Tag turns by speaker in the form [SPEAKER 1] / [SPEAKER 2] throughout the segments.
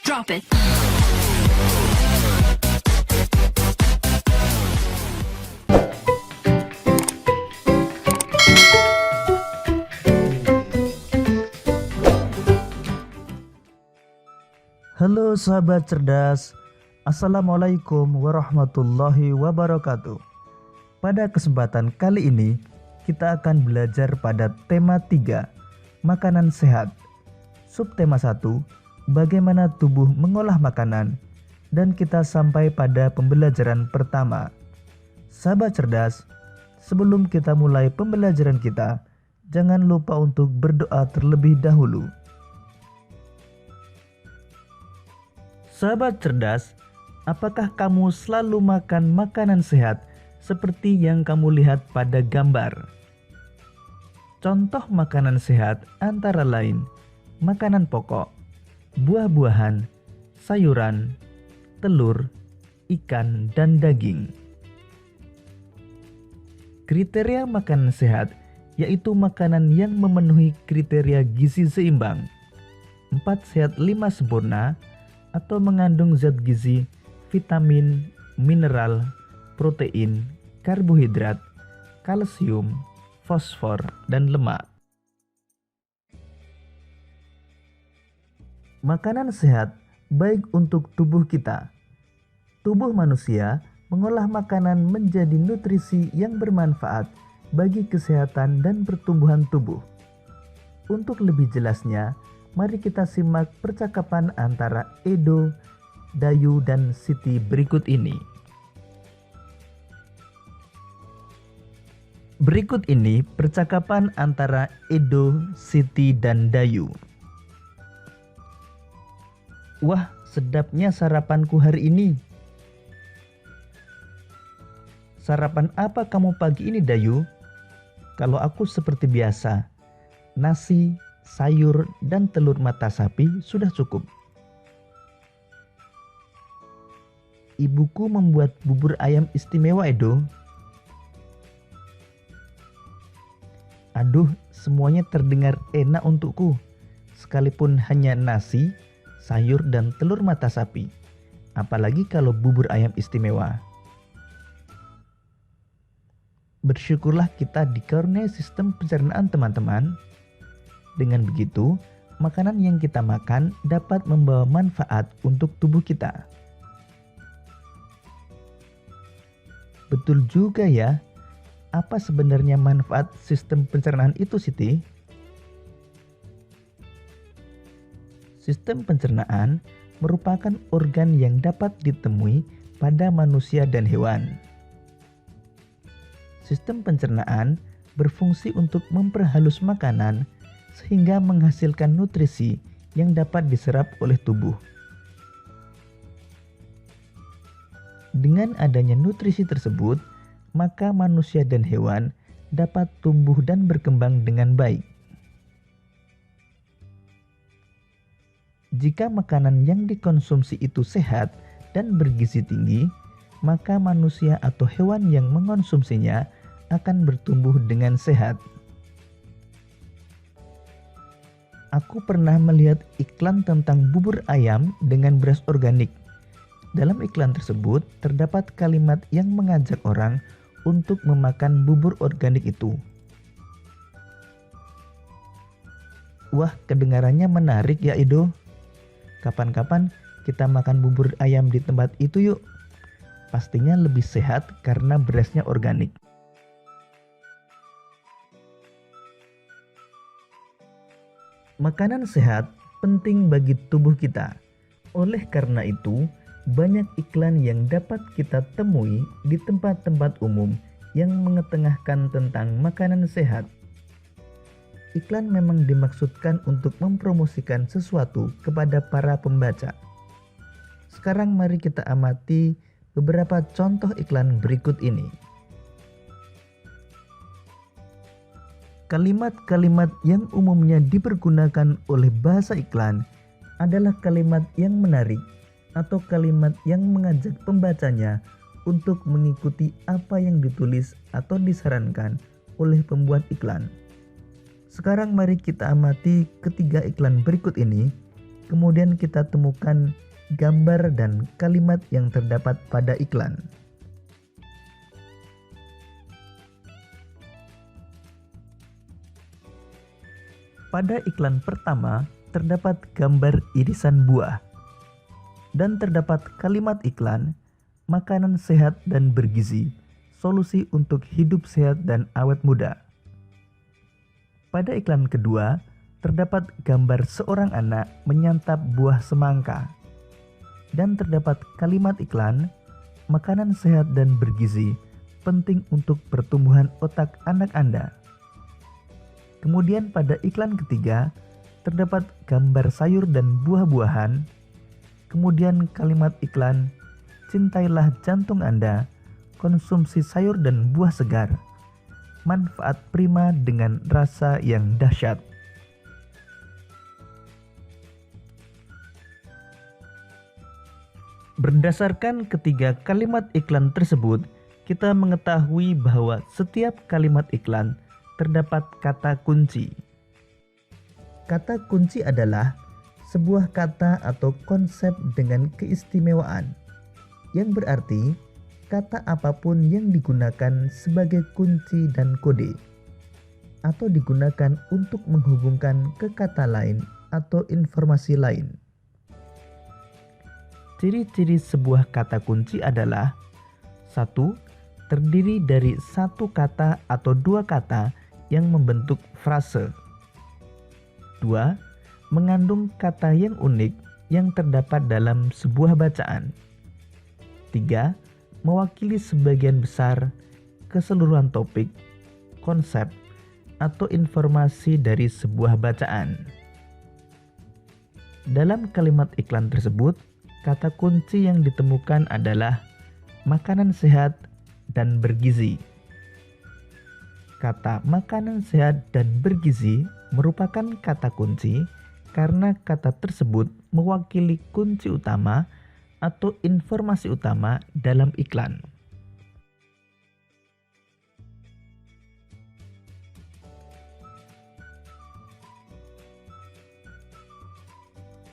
[SPEAKER 1] Drop it.
[SPEAKER 2] Halo sahabat cerdas, Assalamualaikum warahmatullahi wabarakatuh. Pada kesempatan kali ini, kita akan belajar pada tema 3, makanan sehat. Subtema 1, bagaimana tubuh mengolah makanan. Dan kita sampai pada pembelajaran pertama. Sahabat cerdas, sebelum kita mulai pembelajaran kita, jangan lupa untuk berdoa terlebih dahulu. Sahabat cerdas, apakah kamu selalu makan makanan sehat seperti yang kamu lihat pada gambar? Contoh makanan sehat antara lain makanan pokok, buah-buahan, sayuran, telur, ikan, dan daging. Kriteria makanan sehat yaitu makanan yang memenuhi kriteria gizi seimbang, 4 sehat 5 sempurna, atau mengandung zat gizi, vitamin, mineral, protein, karbohidrat, kalsium, fosfor, dan lemak. Makanan sehat baik untuk tubuh kita. Tubuh manusia mengolah makanan menjadi nutrisi yang bermanfaat bagi kesehatan dan pertumbuhan tubuh. Untuk lebih jelasnya, mari kita simak percakapan antara Edo, Dayu, dan Siti berikut ini. Berikut ini percakapan antara Edo, Siti, dan Dayu. Wah, sedapnya sarapanku hari ini. Sarapan apa kamu pagi ini, Dayu? Kalau aku seperti biasa, nasi, sayur, dan telur mata sapi sudah cukup. Ibuku membuat bubur ayam istimewa, Edo. Aduh, semuanya terdengar enak untukku, sekalipun hanya nasi, sayur, dan telur mata sapi. Apalagi kalau bubur ayam istimewa. Bersyukurlah kita dikaruniai sistem pencernaan, teman-teman. Dengan begitu, makanan yang kita makan dapat membawa manfaat untuk tubuh kita. Betul juga ya. Apa sebenarnya manfaat sistem pencernaan itu, Siti? Sistem pencernaan merupakan organ yang dapat ditemui pada manusia dan hewan. Sistem pencernaan berfungsi untuk memperhalus makanan sehingga menghasilkan nutrisi yang dapat diserap oleh tubuh. Dengan adanya nutrisi tersebut, maka manusia dan hewan dapat tumbuh dan berkembang dengan baik. Jika makanan yang dikonsumsi itu sehat dan bergizi tinggi, maka manusia atau hewan yang mengonsumsinya akan bertumbuh dengan sehat. Aku pernah melihat iklan tentang bubur ayam dengan beras organik. Dalam iklan tersebut terdapat kalimat yang mengajak orang untuk memakan bubur organik itu. Wah, kedengarannya menarik ya, Edo. Kapan-kapan kita makan bubur ayam di tempat itu yuk. Pastinya lebih sehat karena berasnya organik. Makanan sehat penting bagi tubuh kita. Oleh karena itu, banyak iklan yang dapat kita temui di tempat-tempat umum yang mengetengahkan tentang makanan sehat. Iklan memang dimaksudkan untuk mempromosikan sesuatu kepada para pembaca. Sekarang mari kita amati beberapa contoh iklan berikut ini. Kalimat-kalimat yang umumnya dipergunakan oleh bahasa iklan adalah kalimat yang menarik atau kalimat yang mengajak pembacanya untuk mengikuti apa yang ditulis atau disarankan oleh pembuat iklan. Sekarang mari kita amati ketiga iklan berikut ini Kemudian kita temukan gambar dan kalimat yang terdapat pada iklan. Pada iklan pertama terdapat gambar irisan buah dan terdapat kalimat iklan, makanan sehat dan bergizi, solusi untuk hidup sehat dan awet muda. Pada iklan kedua terdapat gambar seorang anak menyantap buah semangka dan terdapat kalimat iklan, makanan sehat dan bergizi, penting untuk pertumbuhan otak anak Anda. Kemudian pada iklan ketiga terdapat gambar sayur dan buah-buahan. Kemudian kalimat iklan, cintailah jantung Anda, konsumsi sayur dan buah segar, manfaat prima dengan rasa yang dahsyat. Berdasarkan ketiga kalimat iklan tersebut, kita mengetahui bahwa setiap kalimat iklan terdapat kata kunci. Kata kunci adalah sebuah kata atau konsep dengan keistimewaan, yang berarti kata apapun yang digunakan sebagai kunci dan kode, atau digunakan untuk menghubungkan ke kata lain atau informasi lain. Ciri-ciri sebuah kata kunci adalah 1. Terdiri dari satu kata atau dua kata yang membentuk frase. 2. Mengandung kata yang unik yang terdapat dalam sebuah bacaan. 3. Mewakili sebagian besar keseluruhan topik, konsep, atau informasi dari sebuah bacaan. Dalam kalimat iklan tersebut, kata kunci yang ditemukan adalah makanan sehat dan bergizi. Kata makanan sehat dan bergizi merupakan kata kunci karena kata tersebut mewakili kunci utama atau informasi utama dalam iklan.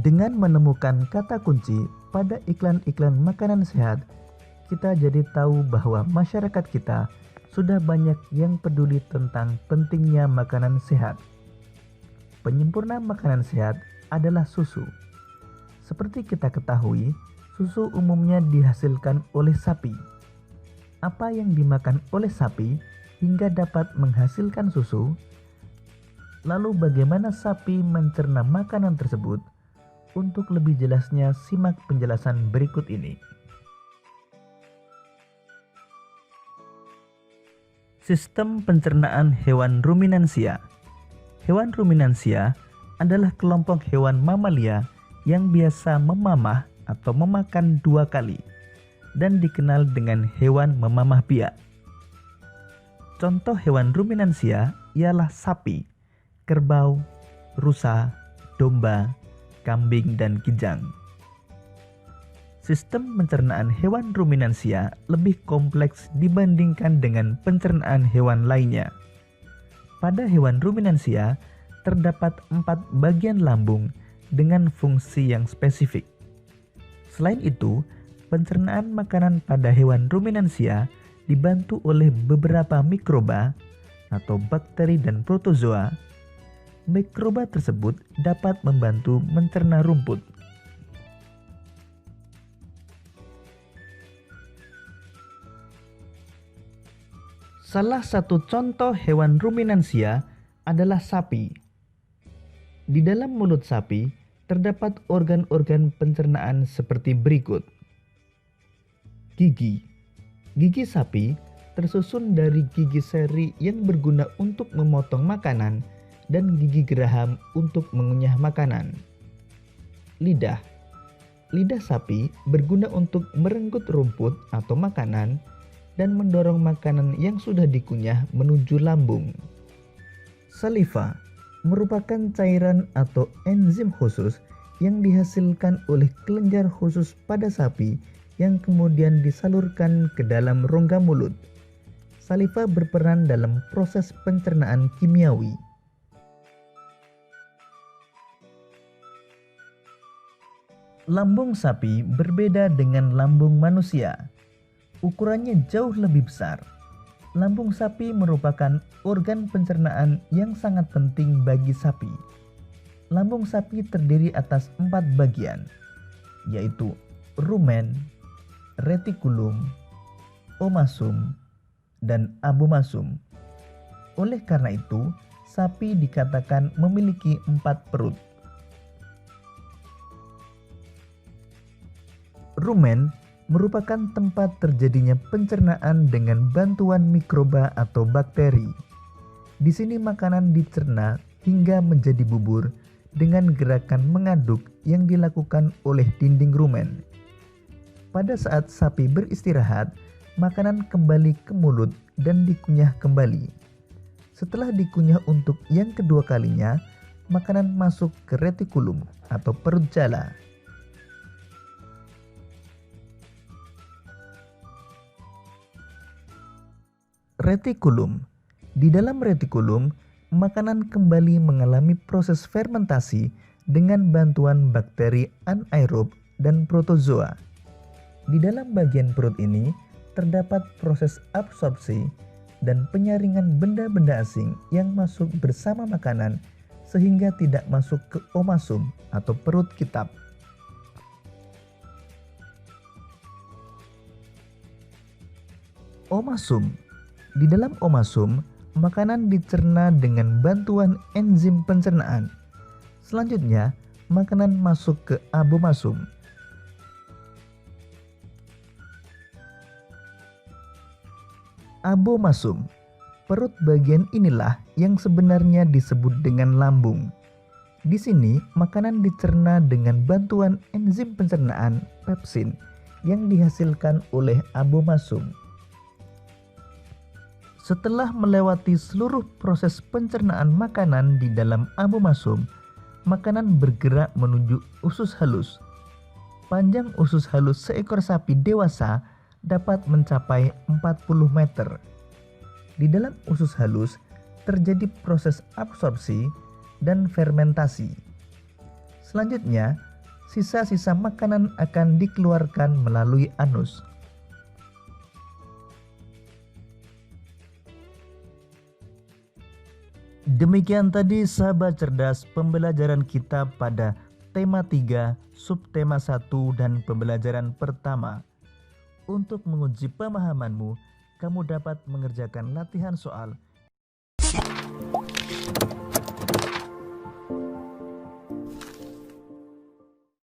[SPEAKER 2] Dengan menemukan kata kunci pada iklan-iklan makanan sehat, kita jadi tahu bahwa masyarakat kita sudah banyak yang peduli tentang pentingnya makanan sehat. Penyempurna makanan sehat adalah susu. Seperti kita ketahui, susu umumnya dihasilkan oleh sapi. Apa yang dimakan oleh sapi hingga dapat menghasilkan susu? Lalu bagaimana sapi mencerna makanan tersebut? Untuk lebih jelasnya, simak penjelasan berikut ini. Sistem pencernaan hewan ruminansia. Hewan ruminansia adalah kelompok hewan mamalia yang biasa memamah atau memakan dua kali dan dikenal dengan hewan memamah biak. Contoh hewan ruminansia ialah sapi, kerbau, rusa, domba, kambing, dan kijang. Sistem pencernaan hewan ruminansia lebih kompleks dibandingkan dengan pencernaan hewan lainnya. Pada hewan ruminansia terdapat 4 bagian lambung dengan fungsi yang spesifik. Selain itu, pencernaan makanan pada hewan ruminansia dibantu oleh beberapa mikroba atau bakteri dan protozoa. Mikroba tersebut dapat membantu mencerna rumput. Salah satu contoh hewan ruminansia adalah sapi. Di dalam mulut sapi terdapat organ-organ pencernaan seperti berikut. Gigi. Gigi sapi tersusun dari gigi seri yang berguna untuk memotong makanan dan gigi geraham untuk mengunyah makanan. Lidah. Lidah sapi berguna untuk merenggut rumput atau makanan dan mendorong makanan yang sudah dikunyah menuju lambung. Saliva merupakan cairan atau enzim khusus yang dihasilkan oleh kelenjar khusus pada sapi yang kemudian disalurkan ke dalam rongga mulut. Saliva berperan dalam proses pencernaan kimiawi. Lambung sapi berbeda dengan lambung manusia. Ukurannya jauh lebih besar. Lambung sapi merupakan organ pencernaan yang sangat penting bagi sapi. Lambung sapi terdiri atas 4 bagian, yaitu rumen, retikulum, omasum, dan abomasum. Oleh karena itu, sapi dikatakan memiliki 4 perut. Rumen merupakan tempat terjadinya pencernaan dengan bantuan mikroba atau bakteri. Di sini makanan dicerna hingga menjadi bubur dengan gerakan mengaduk yang dilakukan oleh dinding rumen. Pada saat sapi beristirahat, makanan kembali ke mulut dan dikunyah kembali. Setelah dikunyah untuk yang kedua kalinya, makanan masuk ke retikulum atau perut jala. Retikulum. Di dalam retikulum, makanan kembali mengalami proses fermentasi dengan bantuan bakteri anaerob dan protozoa. Di dalam bagian perut ini terdapat proses absorpsi dan penyaringan benda-benda asing yang masuk bersama makanan sehingga tidak masuk ke omasum atau perut kitab. Omasum. Di dalam omasum, makanan dicerna dengan bantuan enzim pencernaan. Selanjutnya, makanan masuk ke abomasum. Abomasum. Perut bagian inilah yang sebenarnya disebut dengan lambung. Di sini, makanan dicerna dengan bantuan enzim pencernaan pepsin yang dihasilkan oleh abomasum. Setelah melewati seluruh proses pencernaan makanan di dalam abomasum, makanan bergerak menuju usus halus. Panjang usus halus seekor sapi dewasa dapat mencapai 40 meter. Di dalam usus halus terjadi proses absorpsi dan fermentasi. Selanjutnya, sisa-sisa makanan akan dikeluarkan melalui anus. Demikian tadi sahabat cerdas pembelajaran kita pada tema 3, subtema 1 dan pembelajaran pertama. Untuk menguji pemahamanmu, kamu dapat mengerjakan latihan soal